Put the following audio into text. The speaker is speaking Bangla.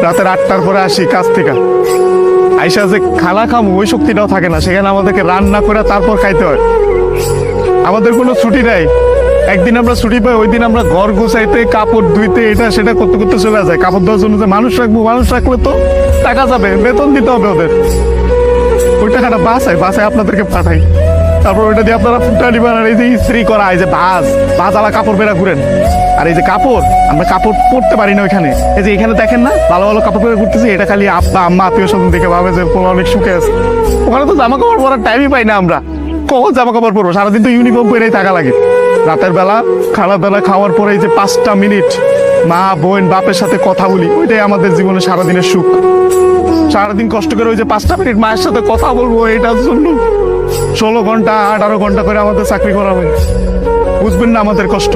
রাতের 8টার পরে আসি কাজ থেকে, আইসা যে খানা খামো ওই শক্তিটাও থাকে না, সেখানে আমাদেরকে রান্না করে তারপর খাইতে হয়। আমাদের কোনো ছুটি নাই। একদিন আমরা ছুটি পাই, ওই দিন আমরা ঘর গোছাইতে, কাপড় ধুইতে, এটা সেটা করতে করতে চলে যায়। কাপড় ধোয়ার জন্য যে মানুষ রাখবো, মানুষ রাখলে তো টাকা যাবে, বেতন দিতে হবে ওদের। ওই টাকাটা বাসায় আপনাদেরকে পাঠাই, তারপর ওইটা দিয়ে আপনারা ফুটানি বানান। এই যে ইস্ত্রি করা, এই যে ভাজালা কাপড় বেড়া ঘুরেন। আর এই যে কাপড়, আমরা কাপড় পরতে পারি না ওইখানে। এই যে এখানে দেখেন না ভালো ভালো কাপড় পরে ঘুরতেছি, এটা খালি আব্বা আম্মা আত্মীয় স্বজন দেখে ভাবে যে পোলা অনেক সুখে আছে। ওখানে তো জামা কাপড় পরার টাইমই পাই না আমরা। কখন জামা কাপড় পরবো? সারাদিন তো ইউনিফর্ম পরেই থাকা লাগে। রাতের বেলা খানা খাওয়ার পরে এই যে 5টা মিনিট মা বোন বাপের সাথে কথা বলি, ওইটাই আমাদের জীবনে সারাদিনের সুখ। সারাদিন কষ্ট করে ওই যে 5টা মিনিট মায়ের সাথে কথা বলবো, এটার জন্য 16 ঘন্টা 18 ঘন্টা করে আমাদের চাকরি করা হয়। বুঝবেন না আমাদের কষ্ট।